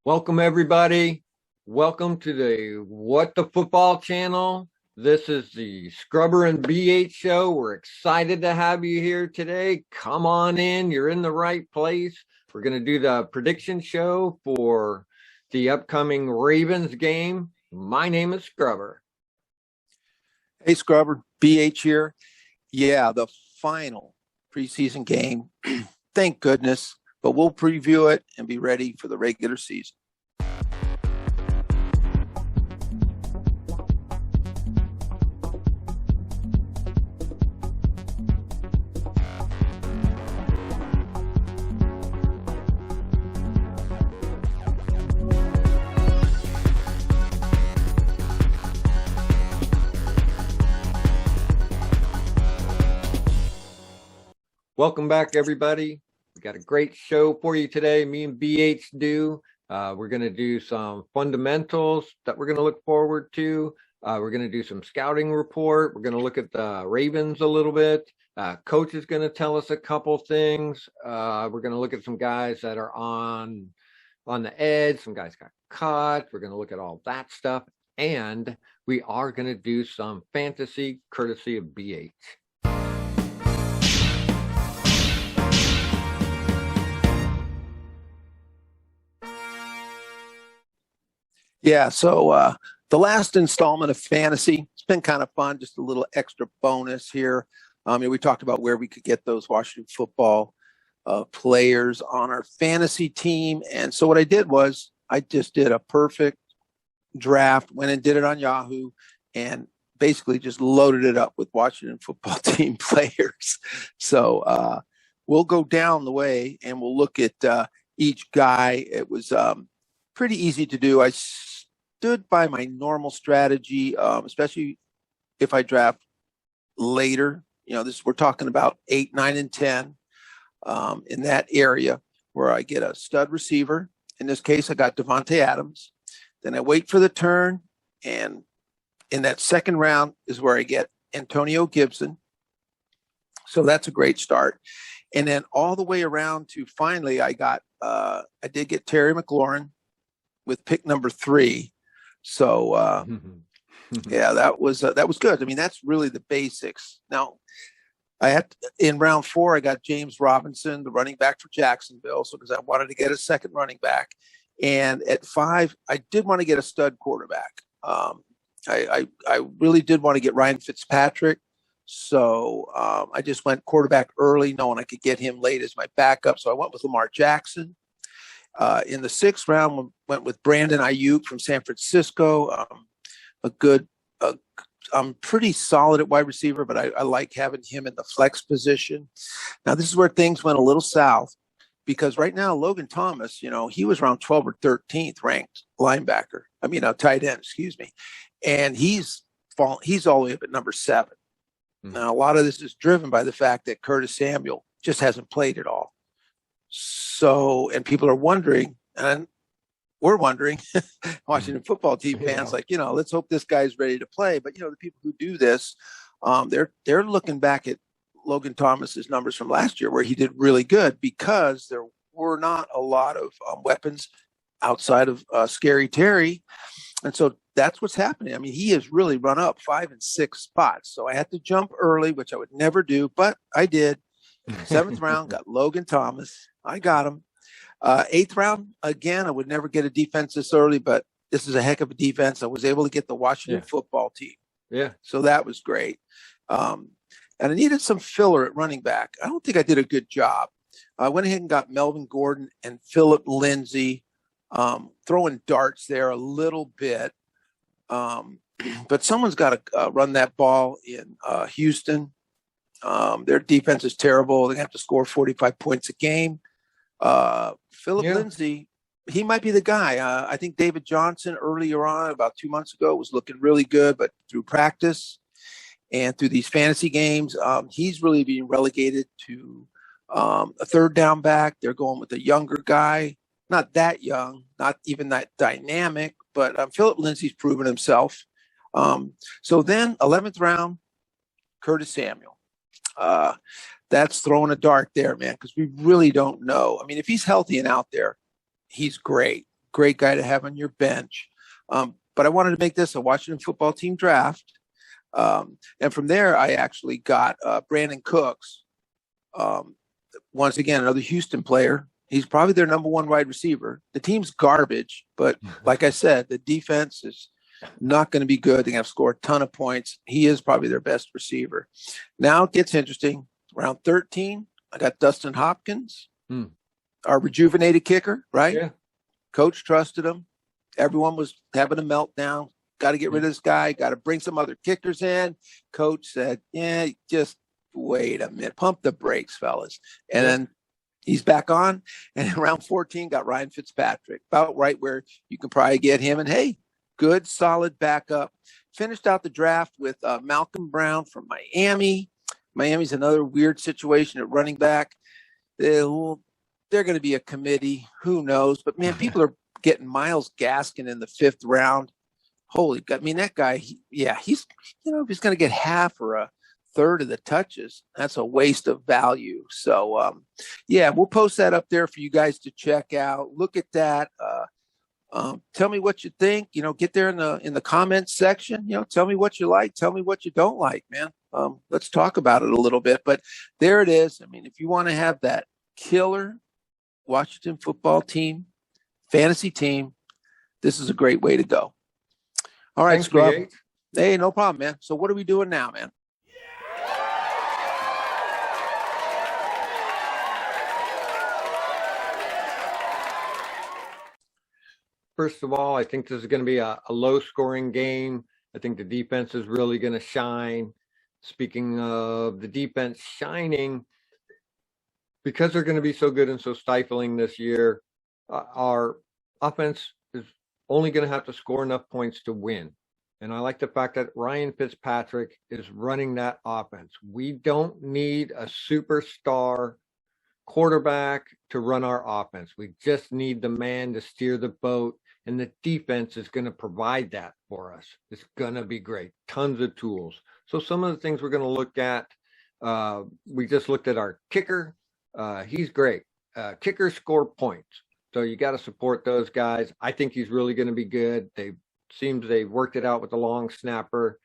Welcome, everybody. Welcome to the What the Football channel. This is the Scrubber and BH show. We're excited to have you here today. Come on in. You're in the right place. We're going to do the prediction show for the upcoming Ravens game. My name is Scrubber. Hey, Scrubber, BH here. Yeah, the final preseason game. Thank goodness. But we'll preview it and be ready for the regular season. Welcome back, everybody. We got a great show for you today. Me and BH do. We're going to do some fundamentals that we're going to look forward to. We're going to do some scouting report. We're going to look at the Ravens a little bit. Coach is going to tell us a couple things. We're going to look at some guys that are on the edge. Some guys got caught. We're going to look at all that stuff. And we are going to do some fantasy courtesy of BH. Yeah, so the last installment of fantasy, it's been kind of fun, just a little extra bonus here. We talked about where we could get those Washington football players on our fantasy team. And so what I did was I just did a perfect draft, went and did it on Yahoo, and basically just loaded it up with Washington football team players. So we'll go down the way and we'll look at each guy. It was pretty easy to do. I stood by my normal strategy, especially if I draft later. We're talking about 8, 9, and 10 in that area where I get a stud receiver. In this case, I got Devontae Adams. Then I wait for the turn, and in that second round is where I get Antonio Gibson. So that's a great start. And then all the way around to finally, I did get Terry McLaurin with pick number 3. So yeah, that was good. I mean, that's really the basics. Now, in round 4, I got James Robinson, the running back for Jacksonville. So because I wanted to get a second running back, and at 5, I did want to get a stud quarterback. I really did want to get Ryan Fitzpatrick. So I just went quarterback early, knowing I could get him late as my backup. So I went with Lamar Jackson. In the 6th round, went with Brandon Ayuk from San Francisco. I'm pretty solid at wide receiver, but I like having him in the flex position. Now, this is where things went a little south, because right now, Logan Thomas, he was around 12th or 13th ranked tight end, excuse me. And he's all the way up at number 7. Mm-hmm. Now, a lot of this is driven by the fact that Curtis Samuel just hasn't played at all. So, and people are wondering, and we're wondering, Washington football team fans, let's hope this guy's ready to play. But, the people who do this, they're looking back at Logan Thomas's numbers from last year where he did really good, because there were not a lot of weapons outside of Scary Terry. And so that's what's happening. I mean, he has really run up 5 and 6 spots. So I had to jump early, which I would never do, but I did. 7th round, got Logan Thomas. I got him. 8th round, again, I would never get a defense this early, but this is a heck of a defense. I was able to get the Washington football team. Yeah. So that was great. And I needed some filler at running back. I don't think I did a good job. I went ahead and got Melvin Gordon and Philip Lindsay, throwing darts there a little bit. But someone's got to run that ball in Houston. Their defense is terrible. They have to score 45 points a game. Philip Lindsay, he might be the guy. I think David Johnson earlier on, about 2 months ago, was looking really good, but through practice and through these fantasy games, he's really being relegated to a third down back. They're going with a younger guy, not that young, not even that dynamic, but Philip Lindsay's proven himself. So then 11th round, Curtis Samuel. That's throwing a dart there, man, because we really don't know. I mean, if he's healthy and out there, he's great. great guy to have on your bench. But I wanted to make this a Washington football team draft. And from there, I actually got Brandon Cooks. Once again, another Houston player. He's probably their number one wide receiver. The team's garbage, but like I said, the defense is not going to be good. They're going to have to score a ton of points. He is probably their best receiver. Now it gets interesting. Round 13, I got Dustin Hopkins, our rejuvenated kicker, right? Yeah. Coach trusted him. Everyone was having a meltdown. Got to get rid of this guy. Got to bring some other kickers in. Coach said, yeah, just wait a minute. Pump the brakes, fellas. And then he's back on. And in round 14, got Ryan Fitzpatrick, about right where you can probably get him. And hey, good, solid backup. Finished out the draft with Malcolm Brown from Miami. Miami's another weird situation at running back. They're going to be a committee. Who knows? But, man, people are getting Myles Gaskin in the 5th round. Holy God. I mean, that guy, he's, if he's going to get half or a third of the touches, that's a waste of value. So, we'll post that up there for you guys to check out. Look at that. Tell me what you think. Get there in the comments section. Tell me what you like. Tell me what you don't like, man. Let's talk about it a little bit. But there it is. I mean, if you want to have that killer Washington football team, fantasy team, this is a great way to go. All right, Scrub. Hey, no problem, man. So what are we doing now, man? First of all, I think this is going to be a low-scoring game. I think the defense is really going to shine. Speaking of the defense shining, because they're going to be so good and so stifling this year, our offense is only going to have to score enough points to win. And I like the fact that Ryan Fitzpatrick is running that offense. We don't need a superstar quarterback to run our offense. We just need the man to steer the boat, and the defense is going to provide that for us. It's going to be great. Tons of tools. So some of the things we're going to look at, we just looked at our kicker. He's great. Kickers score points. So you got to support those guys. I think he's really going to be good. Seems they worked it out with the long snapper.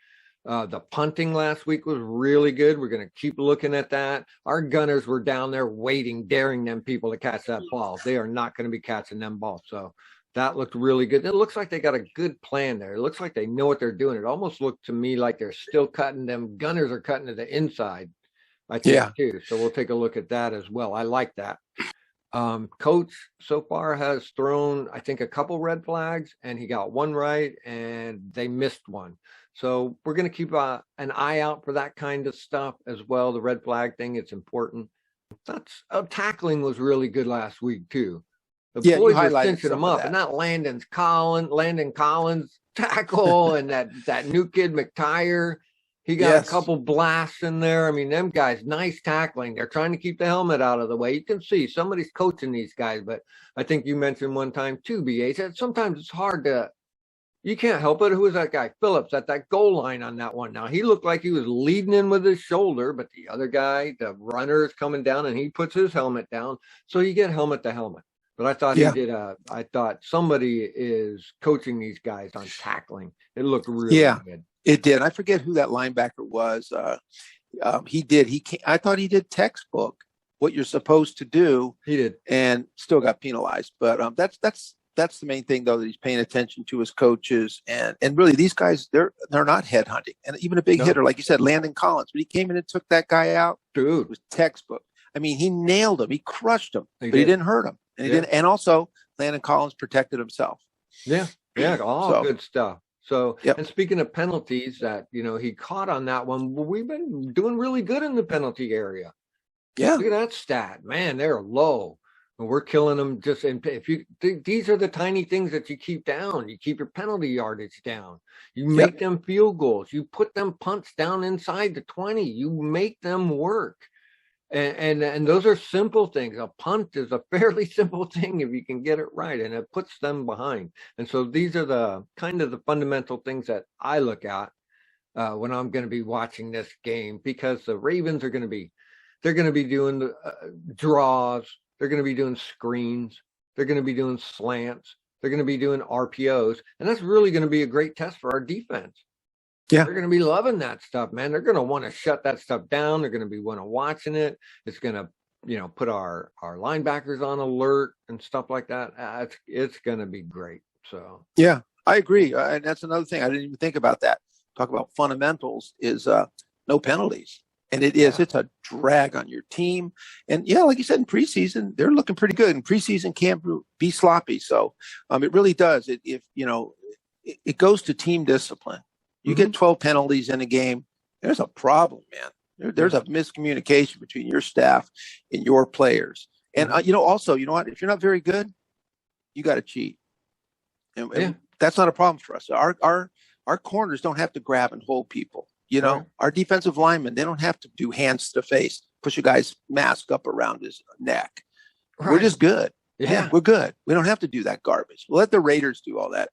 The punting last week was really good. We're going to keep looking at that. Our gunners were down there waiting, daring them people to catch that ball. They are not going to be catching them balls. So that looked really good. It looks like they got a good plan there. It looks like they know what they're doing. It almost looked to me like they're still cutting them. Gunners are cutting to the inside, I think, too. So we'll take a look at that as well. I like that. Coach so far has thrown, I think, a couple red flags, and he got one right, and they missed one. So we're going to keep an eye out for that kind of stuff as well. The red flag thing, it's important. Tackling was really good last week too. The boys were cinching them up, and that Landon Collins tackle, and that new kid McTire. He got a couple blasts in there. I mean, them guys, nice tackling. They're trying to keep the helmet out of the way. You can see somebody's coaching these guys, but I think you mentioned one time too, BA, said sometimes it's hard to, you can't help it. Who was that guy? Phillips at that goal line on that one. Now, he looked like he was leading in with his shoulder, but the other guy, the runner, is coming down, and he puts his helmet down. So you get helmet to helmet. But I thought I thought somebody is coaching these guys on tackling. It looked really good. It did. I forget who that linebacker was. He did. I thought he did textbook what you're supposed to do. He did, and still got penalized. But that's the main thing, though, that he's paying attention to his coaches, and really these guys, they're not headhunting. And even a big hitter, like you said, Landon Collins, when he came in and took that guy out, dude, it was textbook. I mean, he nailed him. He crushed him, but he didn't hurt him. And he didn't. And also, Landon Collins protected himself. All good stuff. So, and speaking of penalties that, he caught on that one, we've been doing really good in the penalty area. Yeah. Look at that stat. Man, they're low. And we're killing them these are the tiny things that you keep down. You keep your penalty yardage down. You make them field goals. You put them punts down inside the 20. You make them work. And those are simple things. A punt is a fairly simple thing if you can get it right, and it puts them behind. And so these are the kind of the fundamental things that I look at when I'm going to be watching this game, because the Ravens are going to be doing the draws. They're going to be doing screens. They're going to be doing slants. They're going to be doing RPOs, and that's really going to be a great test for our defense. Yeah. They're going to be loving that stuff, man. They're going to want to shut that stuff down. They're going to be watching it. It's going to, put our linebackers on alert and stuff like that. It's going to be great. So yeah, I agree. And that's another thing. I didn't even think about that. Talk about fundamentals is no penalties. And it's a drag on your team. And yeah, like you said, in preseason, they're looking pretty good. And preseason can't be sloppy. So it really does. It goes to team discipline. You get 12 penalties in a game, there's a problem, man. There's a miscommunication between your staff and your players. And, also, you know what? If you're not very good, you got to cheat. And that's not a problem for us. Our corners don't have to grab and hold people. Our defensive linemen, they don't have to do hands to the face, push a guy's mask up around his neck. Right. We're just good. Yeah, we're good. We don't have to do that garbage. We'll let the Raiders do all that.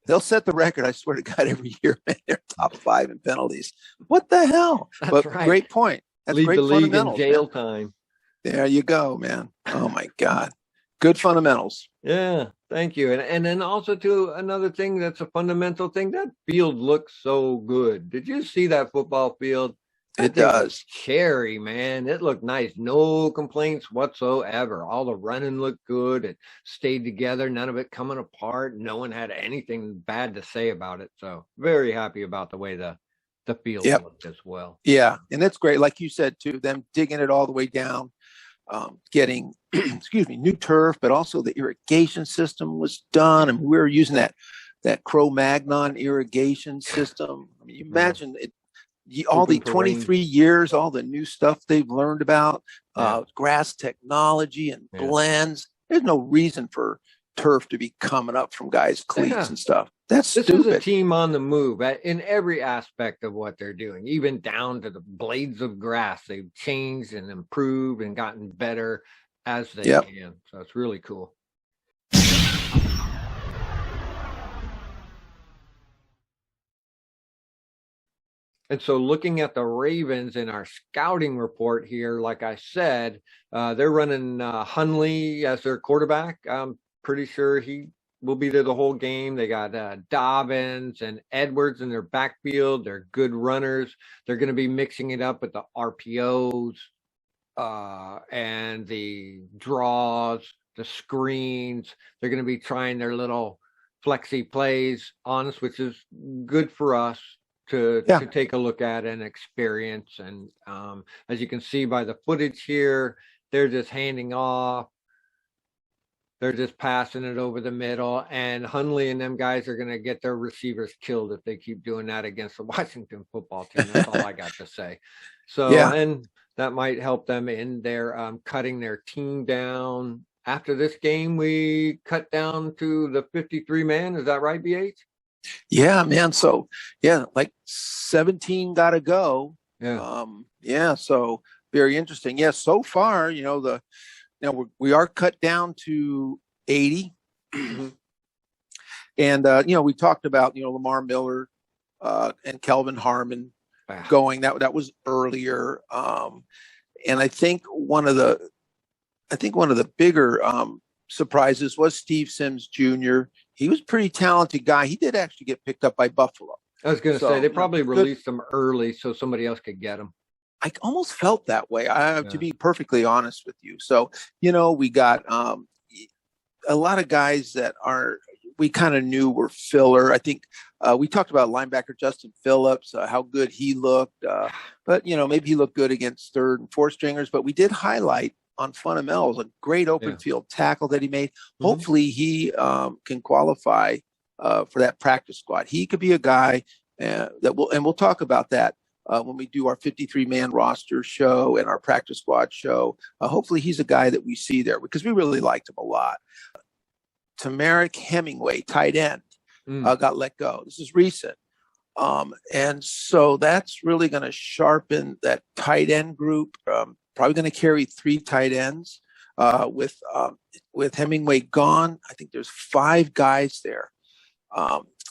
They'll set the record, I swear to God, every year, man. They're top 5 in penalties. What the hell? That's right. Great point. That's Lead great the league in fundamentals, jail man. time. There you go, man. Oh, my God. Good fundamentals. Yeah, thank you. And then also, too, another thing that's a fundamental thing, that field looks so good. Did you see that football field? It does. Cherry, man. It looked nice. No complaints whatsoever. All the running looked good. It stayed together. None of it coming apart. No one had anything bad to say about it. So very happy about the way the field looked as well. Yeah, and that's great. Like you said, too, them digging it all the way down, getting, new turf, but also the irrigation system was done. And we were using that Cro-Magnon irrigation system. I mean, you imagine it. All the 23 years, all the new stuff they've learned about grass technology and blends. There's no reason for turf to be coming up from guys' cleats and stuff. This is a team on the move in every aspect of what they're doing, even down to the blades of grass. They've changed and improved and gotten better as they can. So it's really cool. And so looking at the Ravens in our scouting report here, like I said, they're running Hundley as their quarterback. I'm pretty sure he will be there the whole game. They got Dobbins and Edwards in their backfield. They're good runners. They're going to be mixing it up with the RPOs and the draws, the screens. They're going to be trying their little flexi plays on us, which is good for us to take a look at and experience. And as you can see by the footage here, they're just handing off. They're just passing it over the middle. And Hundley and them guys are going to get their receivers killed if they keep doing that against the Washington football team. That's all I got to say. So, and that might help them in their cutting their team down. After this game, we cut down to the 53 man. Is that right, BH? Yeah, man. So, like 17 got to go. Yeah. So very interesting. Yeah. So far, we are cut down to 80. And, we talked about, Lamar Miller and Kelvin Harmon going. That was earlier. And I think one of the bigger surprises was Steve Sims Jr. He was a pretty talented guy. He did actually get picked up by Buffalo. I was going to say, they probably released him early so somebody else could get him. I almost felt that way, to be perfectly honest with you. So, we got a lot of guys that we kind of knew were filler. I think we talked about linebacker Justin Phillips, how good he looked. But, maybe he looked good against third and fourth stringers. But we did highlight on fundamentals, a great open field tackle that he made. Hopefully he can qualify for that practice squad. He could be a guy we'll talk about that when we do our 53-man roster show and our practice squad show. Hopefully he's a guy that we see there because we really liked him a lot. Tamarick Hemingway, tight end, got let go. This is recent. And so that's really going to sharpen that tight end group. Probably going to carry 3 tight ends with Hemingway gone. I think there's 5 guys there,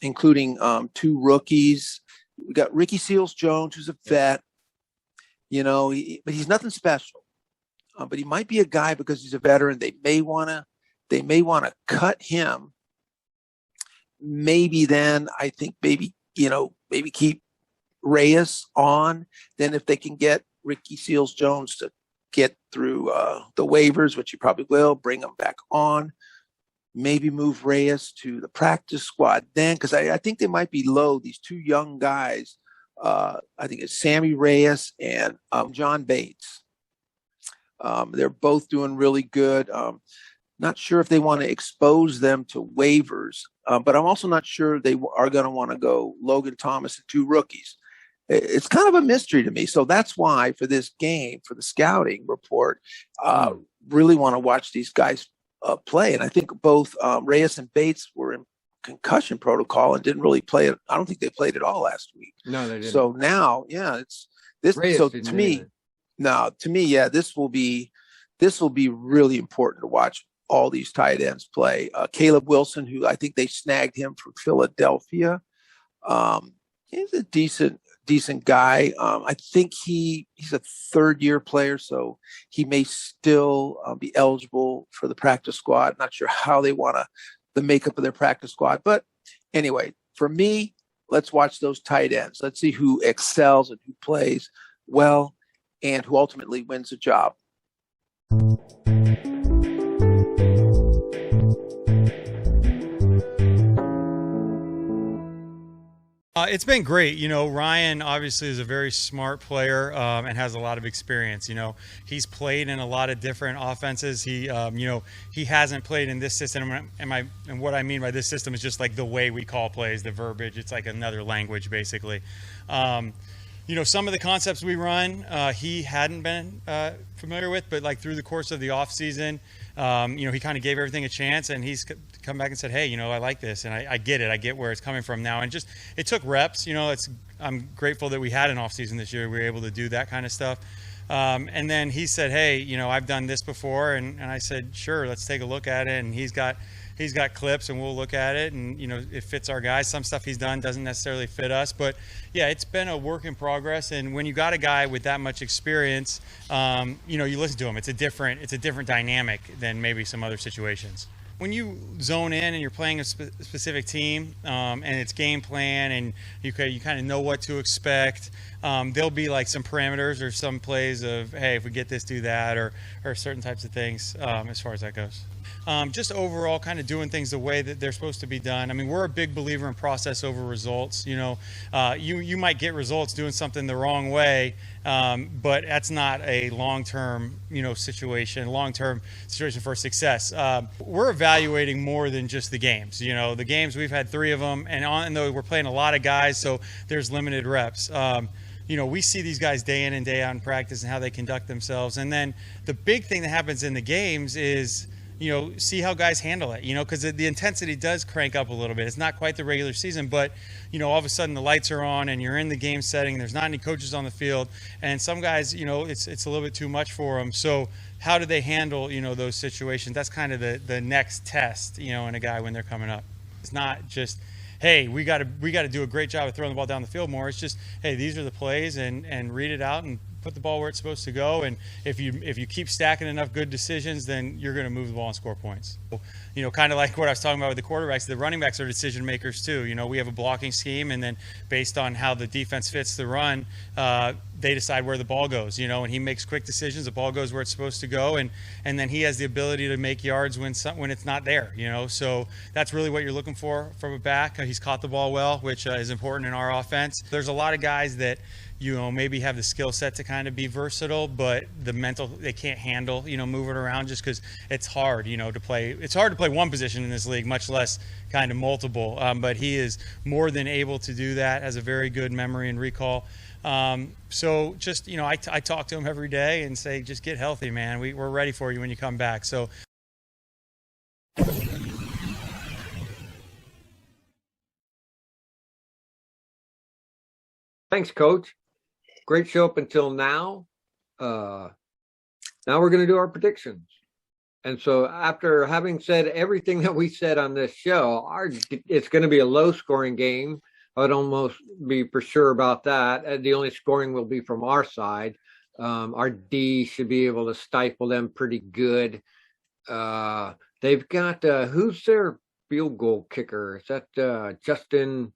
including 2 rookies. We got Ricky Seals-Jones, who's a vet, but he's nothing special. But he might be a guy because he's a veteran. They may want to they may want to cut him. Maybe then I think maybe keep Reyes on. Then if they can get Ricky Seals-Jones to get through the waivers, which you probably will, bring him back on. Maybe move Reyes to the practice squad then, because I think they might be low. These two young guys, I think it's Sammy Reyes and John Bates. They're both doing really good. Not sure if they want to expose them to waivers, but I'm also not sure they are going to want to go Logan Thomas and two rookies. It's kind of a mystery to me. So that's why for this game, for the scouting report, really want to watch these guys play. And I think both Reyes and Bates were in concussion protocol and didn't really play it. I don't think they played at all last week. No, they didn't. So now, it's this. Reyes so didn't to me, either. now to me, this will be really important to watch all these tight ends play. Caleb Wilson, who I think they snagged him from Philadelphia. He's a decent guy. I think he's a third-year player, so he may still be eligible for the practice squad. Not sure how they want the makeup of their practice squad. But anyway, for me, let's watch those tight ends. Let's see who excels and who plays well and who ultimately wins the job. It's been great. Ryan obviously is a very smart player and has a lot of experience. He's played in a lot of different offenses. He hasn't played in this system. And what I mean by this system is just like the way we call plays, the verbiage. It's like another language, basically. Some of the concepts we run, he hadn't been familiar with, but like through the course of the off season, he kind of gave everything a chance, and he's come back and said, hey, I like this, and I get it. I get where it's coming from now. And just, it took reps. I'm grateful that we had an off season this year. We were able to do that kind of stuff. And then he said, hey, I've done this before. And I said, sure, let's take a look at it. And he's got clips, and we'll look at it, and it fits our guys. Some stuff he's done doesn't necessarily fit us, but yeah, it's been a work in progress. And when you got a guy with that much experience, you listen to him. It's a different dynamic than maybe some other situations. When you zone in and you're playing a specific team, and it's game plan, and you kind of know what to expect, there'll be like some parameters or some plays of, hey, if we get this, do that, or certain types of things as far as that goes. Just overall kind of doing things the way that they're supposed to be done. I mean, we're a big believer in process over results. You might get results doing something the wrong way, but that's not a long-term, long-term situation for success. We're evaluating more than just the games. The games, we've had 3 of them, and though we're playing a lot of guys, so there's limited reps. We see these guys day in and day out in practice and how they conduct themselves. And then the big thing that happens in the games is, see how guys handle it, because the intensity does crank up a little bit. It's not quite the regular season, but, all of a sudden the lights are on and you're in the game setting. There's not any coaches on the field. And some guys, it's a little bit too much for them. So how do they handle, those situations? That's kind of the next test, in a guy when they're coming up. It's not just, hey, we got to do a great job of throwing the ball down the field more. It's just, hey, these are the plays, and read it out and put the ball where it's supposed to go. And if you keep stacking enough good decisions, then you're going to move the ball and score points. Kind of like what I was talking about with the quarterbacks, the running backs are decision makers too. We have a blocking scheme, and then based on how the defense fits the run, they decide where the ball goes, and he makes quick decisions. The ball goes where it's supposed to go, and then he has the ability to make yards when it's not there, so that's really what you're looking for from a back. He's caught the ball well, which is important in our offense. There's a lot of guys that maybe have the skill set to kind of be versatile, but the mental, they can't handle, moving around, just because it's hard, to play. It's hard to play one position in this league, much less kind of multiple. But he is more than able to do that, has a very good memory and recall. So just, I talk to him every day and say, just get healthy, man. We're ready for you when you come back. So. Thanks, Coach. Great show up until now. Now we're going to do our predictions. And so after having said everything that we said on this show, it's going to be a low-scoring game. I'd almost be for sure about that. The only scoring will be from our side. Our D should be able to stifle them pretty good. they've got who's their field goal kicker? Is that Justin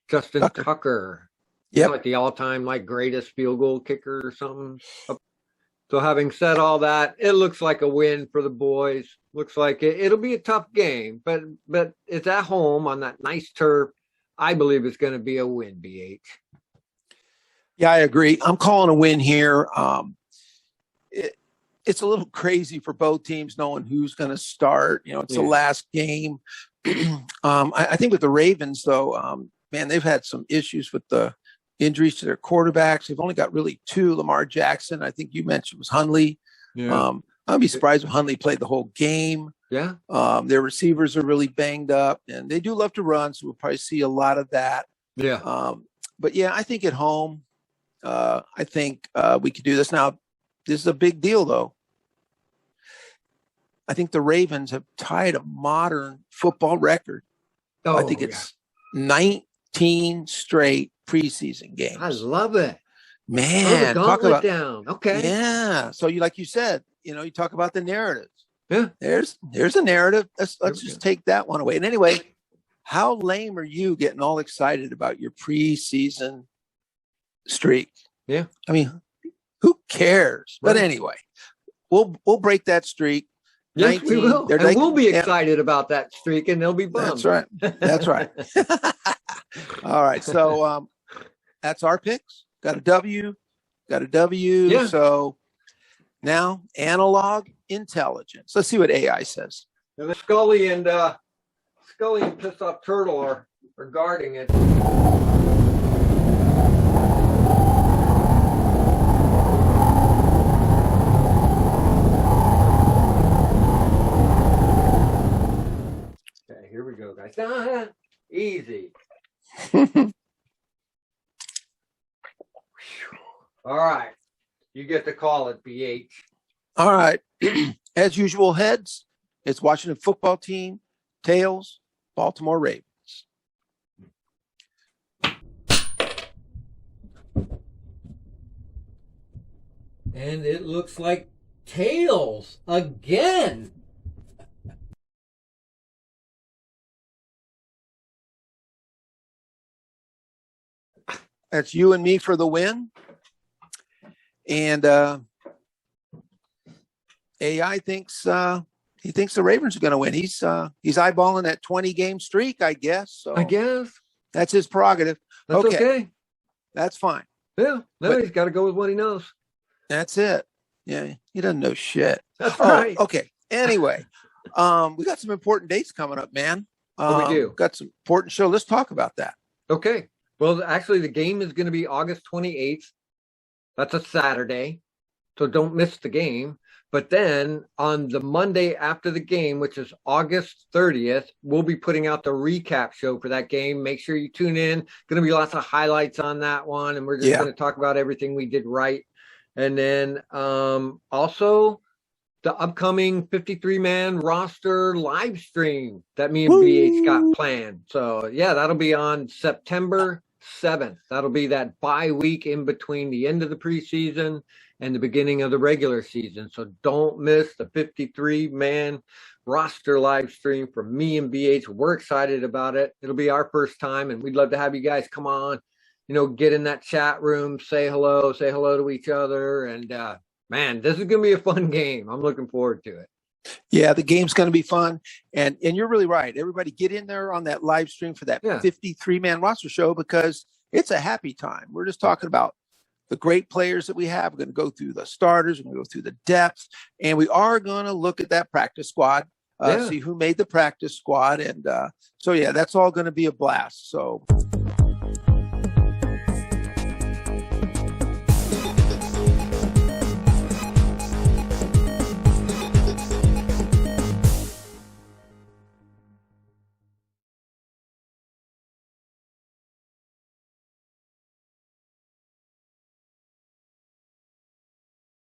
Tucker? He's Yep. like the all-time like greatest field goal kicker or something. So having said all that, it looks like a win for the boys. Looks like it'll be a tough game, but it's at home on that nice turf. I believe it's going to be a win, BH. Yeah, I agree. I'm calling a win here. It's a little crazy for both teams knowing who's going to start. It's the last game. I think with the Ravens, though, man, they've had some issues with the injuries to their quarterbacks. They've only got really two. Lamar Jackson, I think you mentioned, was Hundley. Yeah. I'd be surprised if Hundley played the whole game. Yeah. Their receivers are really banged up, and they do love to run, so we'll probably see a lot of that. Yeah. But yeah, I think at home, I think we could do this. Now, this is a big deal, though. I think the Ravens have tied a modern football record. I think it's 19 straight preseason games. I love it. Man, talk about down. Okay. Yeah. So you said, you talk about the narratives. Yeah. There's a narrative. Let's just take that one away. And anyway, how lame are you getting all excited about your preseason streak? Yeah. I mean, who cares? Right. But anyway, we'll break that streak. Yes, we will. And we'll be excited about that streak, and they'll be bummed. That's right. That's right. All right. So that's our picks. Got a W. Yeah. So now analog intelligence. Let's see what AI says. And Scully and Pissed Off Turtle are guarding it. Okay, here we go, guys. Easy. All right. You get to call it, BH. All right. As usual, heads, it's Washington football team. Tails, Baltimore Ravens. And it looks like tails again. That's you and me for the win. And AI thinks he thinks the Ravens are going to win. He's eyeballing that 20-game streak, I guess. So I guess that's his prerogative. that's okay. That's fine. Yeah, no, he's got to go with what he knows. That's it. Yeah, he doesn't know shit. That's right. Okay. Anyway, we got some important dates coming up, man. We do. Got some important show. Let's talk about that. Okay. Well, actually, the game is going to be August 28th. That's a Saturday, so don't miss the game. But then on the Monday after the game, which is August 30th, we'll be putting out the recap show for that game. Make sure you tune in. Going to be lots of highlights on that one, and we're just going to talk about everything we did right. And then also the upcoming 53-man roster live stream that me and BH got planned. So, yeah, that'll be on September 7th. That'll be that bye week in between the end of the preseason and the beginning of the regular season. So don't miss the 53-man roster live stream from me and BH. We're excited about it. It'll be our first time, and we'd love to have you guys come on, get in that chat room, say hello to each other. And man, this is going to be a fun game. I'm looking forward to it. Yeah, the game's going to be fun. And you're really right. Everybody get in there on that live stream for that 53-man roster show, because it's a happy time. We're just talking about the great players that we have. We're going to go through the starters. We're going to go through the depth. And we are going to look at that practice squad, see who made the practice squad. And so, yeah, that's all going to be a blast. So